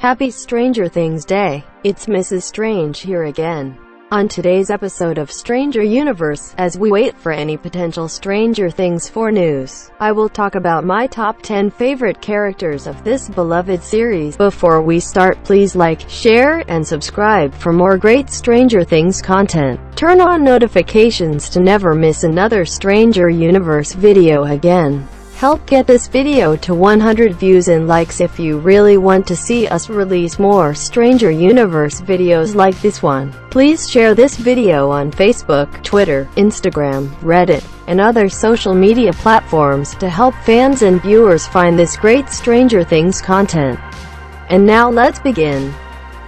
Happy Stranger Things Day! It's Mrs. Strange here again. On today's episode of Stranger Universe, as we wait for any potential Stranger Things 4 news, I will talk about my top 10 favorite characters of this beloved series. Before we start, please like, share, and subscribe for more great Stranger Things content. Turn on notifications to never miss another Stranger Universe video again. Help get this video to 100 views and likes if you really want to see us release more Stranger Universe videos like this one. Please share this video on Facebook, Twitter, Instagram, Reddit, and other social media platforms to help fans and viewers find this great Stranger Things content. And now let's begin.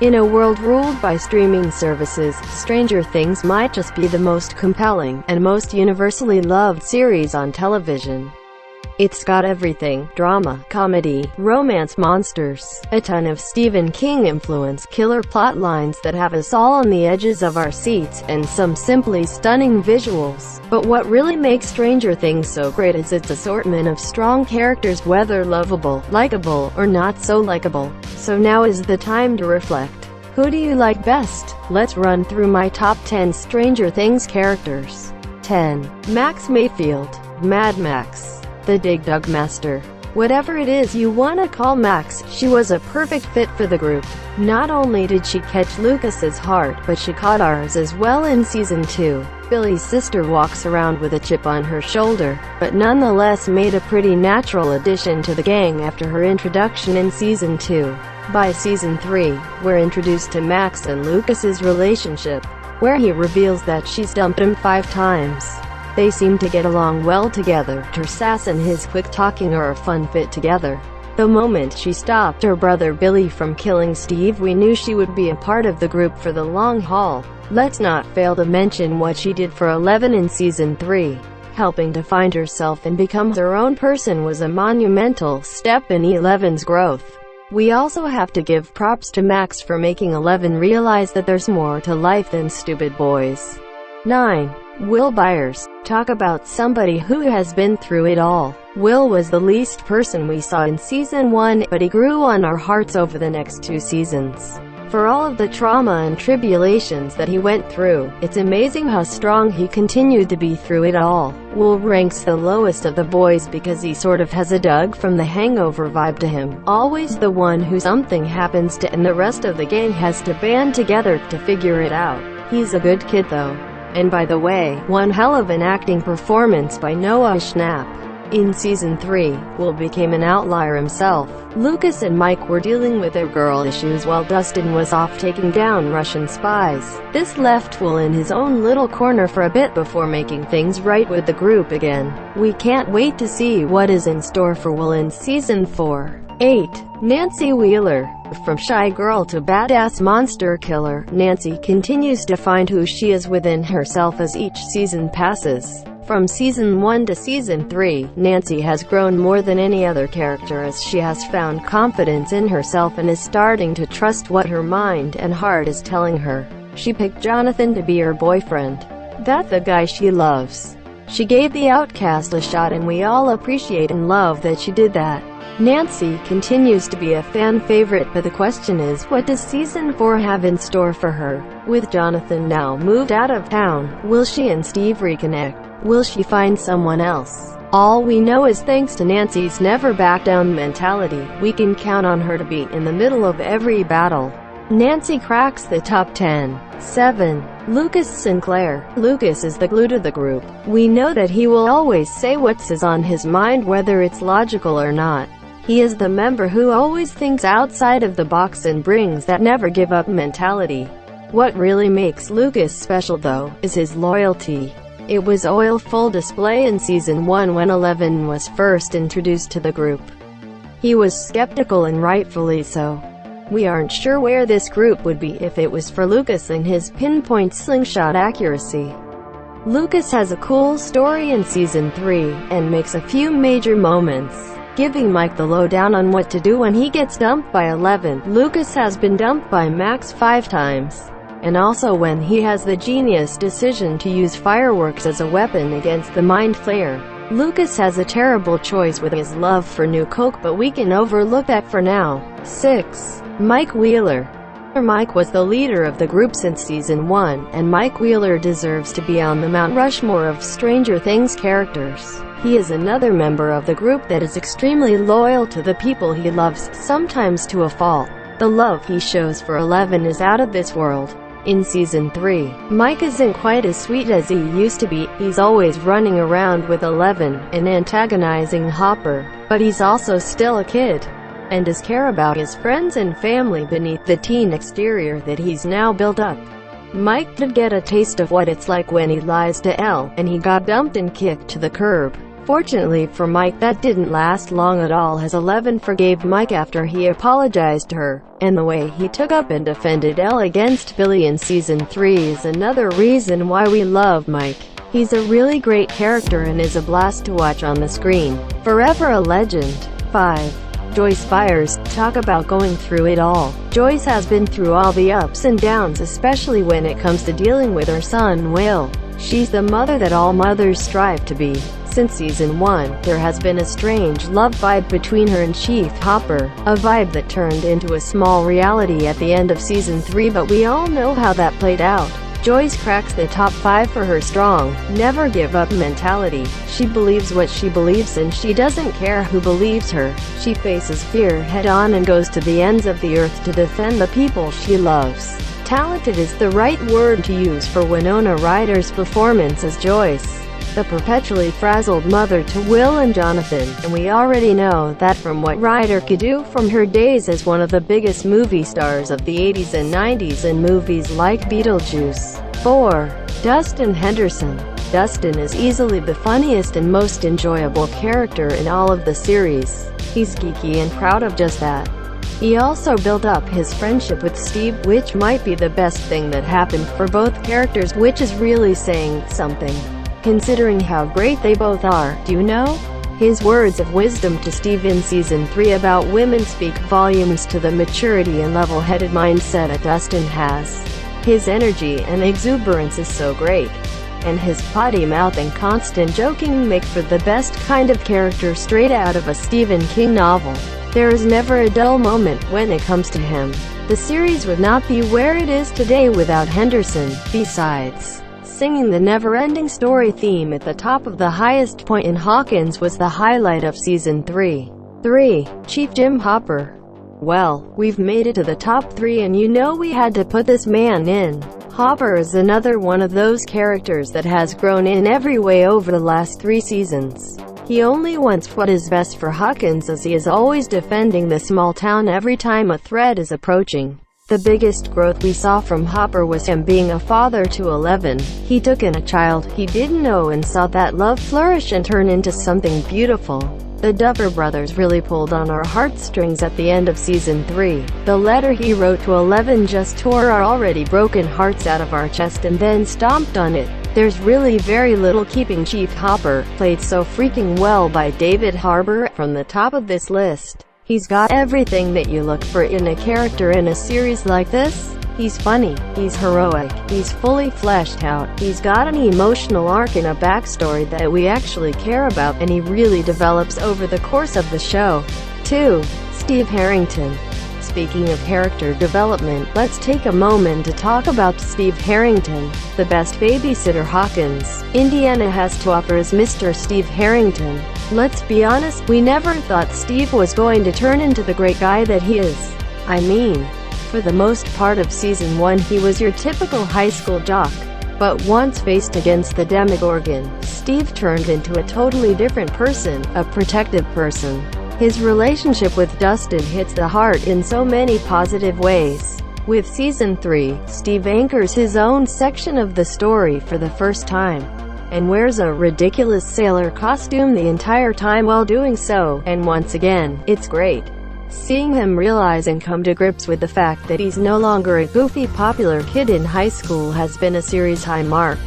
In a world ruled by streaming services, Stranger Things might just be the most compelling and most universally loved series on television. It's got everything: drama, comedy, romance, monsters, a ton of Stephen King influence, killer plot lines that have us all on the edges of our seats, and some simply stunning visuals. But what really makes Stranger Things so great is its assortment of strong characters, whether lovable, likable, or not so likable. So now is the time to reflect. Who do you like best? Let's run through my top 10 Stranger Things characters. 10. Max Mayfield, Mad Max, the Dig Dug Master. Whatever it is you wanna call Max, she was a perfect fit for the group. Not only did she catch Lucas's heart, but she caught ours as well in Season 2. Billy's sister walks around with a chip on her shoulder, but nonetheless made a pretty natural addition to the gang after her introduction in Season 2. By Season 3, we're introduced to Max and Lucas's relationship, where he reveals that she's dumped him 5 times. They seem to get along well together. Her sass and his quick talking are a fun fit together. The moment she stopped her brother Billy from killing Steve, we knew she would be a part of the group for the long haul. Let's not fail to mention what she did for Eleven in Season 3. Helping to find herself and become her own person was a monumental step in Eleven's growth. We also have to give props to Max for making Eleven realize that there's more to life than stupid boys. 9. Will Byers. Talk about somebody who has been through it all. Will was the least person we saw in Season 1, but he grew on our hearts over the next 2 seasons. For all of the trauma and tribulations that he went through, it's amazing how strong he continued to be through it all. Will ranks the lowest of the boys because he sort of has a Doug from The Hangover vibe to him. Always the one who something happens to and the rest of the gang has to band together to figure it out. He's a good kid though. And by the way, one hell of an acting performance by Noah Schnapp. In Season 3, Will became an outlier himself. Lucas and Mike were dealing with their girl issues while Dustin was off taking down Russian spies. This left Will in his own little corner for a bit before making things right with the group again. We can't wait to see what is in store for Will in Season 4. 8. Nancy Wheeler. From shy girl to badass monster killer, Nancy continues to find who she is within herself as each season passes. From Season 1 to Season 3, Nancy has grown more than any other character as she has found confidence in herself and is starting to trust what her mind and heart is telling her. She picked Jonathan to be her boyfriend. That's the guy she loves. She gave the outcast a shot and we all appreciate and love that she did that. Nancy continues to be a fan favorite, but the question is, what does Season 4 have in store for her? With Jonathan now moved out of town, will she and Steve reconnect? Will she find someone else? All we know is thanks to Nancy's never back down mentality, we can count on her to be in the middle of every battle. Nancy cracks the top 10. 7. Lucas Sinclair. Lucas is the glue to the group. We know that he will always say what's on his mind whether it's logical or not. He is the member who always thinks outside of the box and brings that never give up mentality. What really makes Lucas special though, is his loyalty. It was on full display in Season 1 when Eleven was first introduced to the group. He was skeptical and rightfully so. We aren't sure where this group would be if it was for Lucas and his pinpoint slingshot accuracy. Lucas has a cool story in Season 3, and makes a few major moments, giving Mike the lowdown on what to do when he gets dumped by Eleven. Lucas has been dumped by Max 5 times. And also when he has the genius decision to use fireworks as a weapon against the Mind Flayer. Lucas has a terrible choice with his love for New Coke, but we can overlook that for now. 6. Mike Wheeler. Mike was the leader of the group since season 1, and Mike Wheeler deserves to be on the Mount Rushmore of Stranger Things characters. He is another member of the group that is extremely loyal to the people he loves, sometimes to a fault. The love he shows for Eleven is out of this world. In season 3, Mike isn't quite as sweet as he used to be. He's always running around with Eleven and antagonizing Hopper, but he's also still a kid and does care about his friends and family beneath the teen exterior that he's now built up. Mike did get a taste of what it's like when he lies to Elle, and he got dumped and kicked to the curb. Fortunately for Mike, that didn't last long at all, as Eleven forgave Mike after he apologized to her, and the way he took up and defended Elle against Billy in season 3 is another reason why we love Mike. He's a really great character and is a blast to watch on the screen. Forever a legend. 5. Joyce Byers. Talk about going through it all. Joyce has been through all the ups and downs, especially when it comes to dealing with her son Will. She's the mother that all mothers strive to be. Since season 1, there has been a strange love vibe between her and Chief Hopper, a vibe that turned into a small reality at the end of season 3, but we all know how that played out. Joyce cracks the top 5 for her strong, never give up mentality. She believes what she believes and she doesn't care who believes her. She faces fear head on and goes to the ends of the earth to defend the people she loves. Talented is the right word to use for Winona Ryder's performance as Joyce, the perpetually frazzled mother to Will and Jonathan, and we already know that from what Ryder could do from her days as one of the biggest movie stars of the 80s and 90s in movies like Beetlejuice. 4. Dustin Henderson. Dustin is easily the funniest and most enjoyable character in all of the series. He's geeky and proud of just that. He also built up his friendship with Steve, which might be the best thing that happened for both characters, which is really saying something, considering how great they both are. Do you know? His words of wisdom to Steve in season 3 about women speak volumes to the maturity and level-headed mindset that Dustin has. His energy and exuberance is so great, and his potty mouth and constant joking make for the best kind of character straight out of a Stephen King novel. There is never a dull moment when it comes to him. The series would not be where it is today without Henderson. Besides singing the never-ending story theme at the top of the highest point in Hawkins was the highlight of season 3. 3. Chief Jim Hopper. Well, we've made it to the top 3 and you know we had to put this man in. Hopper is another one of those characters that has grown in every way over the last 3 seasons. He only wants what is best for Hawkins, as he is always defending the small town every time a threat is approaching. The biggest growth we saw from Hopper was him being a father to Eleven. He took in a child he didn't know and saw that love flourish and turn into something beautiful. The Duffer Brothers really pulled on our heartstrings at the end of season 3. The letter he wrote to Eleven just tore our already broken hearts out of our chest and then stomped on it. There's really very little keeping Chief Hopper, played so freaking well by David Harbour, from the top of this list. He's got everything that you look for in a character in a series like this. He's funny, he's heroic, he's fully fleshed out, he's got an emotional arc and a backstory that we actually care about, and he really develops over the course of the show. 2. Steve Harrington. Speaking of character development, let's take a moment to talk about Steve Harrington, the best babysitter Hawkins, Indiana has to offer as Mr. Steve Harrington. Let's be honest, we never thought Steve was going to turn into the great guy that he is. I mean, for the most part of season 1 he was your typical high school jock. But once faced against the Demogorgon, Steve turned into a totally different person, a protective person. His relationship with Dustin hits the heart in so many positive ways. With season 3, Steve anchors his own section of the story for the first time, and wears a ridiculous sailor costume the entire time while doing so, and once again, it's great seeing him realize and come to grips with the fact that he's no longer a goofy popular kid in high school has been a series high mark.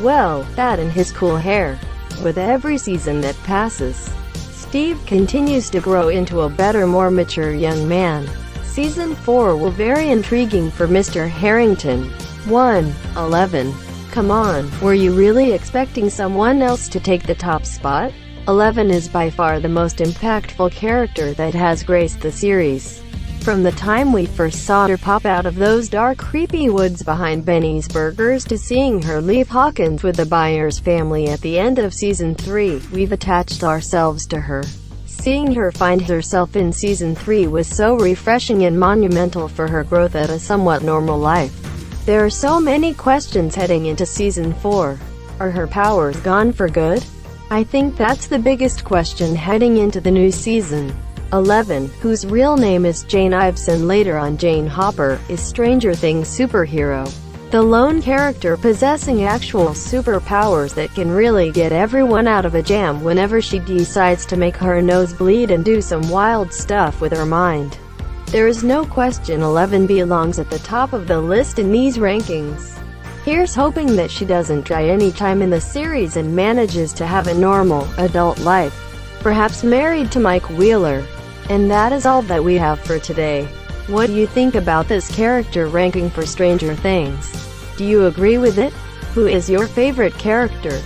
Well, that and his cool hair. With every season that passes, Steve continues to grow into a better, more mature young man. Season 4 will be very intriguing for Mr. Harrington. 1. Eleven. Come on, were you really expecting someone else to take the top spot? Eleven is by far the most impactful character that has graced the series. From the time we first saw her pop out of those dark creepy woods behind Benny's Burgers to seeing her leave Hawkins with the Byers family at the end of Season 3, we've attached ourselves to her. Seeing her find herself in Season 3 was so refreshing and monumental for her growth at a somewhat normal life. There are so many questions heading into Season 4. Are her powers gone for good? I think that's the biggest question heading into the new season. 11, whose real name is Jane Ives and later on Jane Hopper, is Stranger Things superhero. The lone character possessing actual superpowers that can really get everyone out of a jam whenever she decides to make her nose bleed and do some wild stuff with her mind. There is no question 11 belongs at the top of the list in these rankings. Here's hoping that she doesn't die any time in the series and manages to have a normal, adult life. Perhaps married to Mike Wheeler. And that is all that we have for today. What do you think about this character ranking for Stranger Things? Do you agree with it? Who is your favorite character?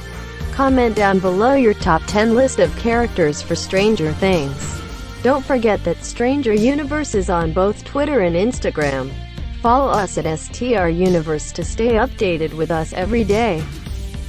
Comment down below your top 10 list of characters for Stranger Things. Don't forget that Stranger Universe is on both Twitter and Instagram. Follow us at STR Universe to stay updated with us every day.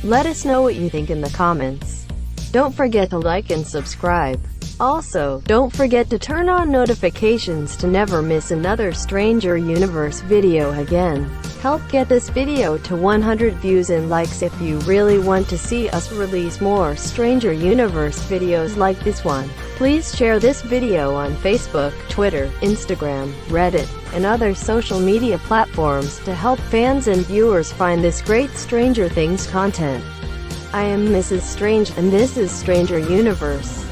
Let us know what you think in the comments. Don't forget to like and subscribe. Also, don't forget to turn on notifications to never miss another Stranger Universe video again. Help get this video to 100 views and likes if you really want to see us release more Stranger Universe videos like this one. Please share this video on Facebook, Twitter, Instagram, Reddit, and other social media platforms to help fans and viewers find this great Stranger Things content. I am Mrs. Strange, and this is Stranger Universe.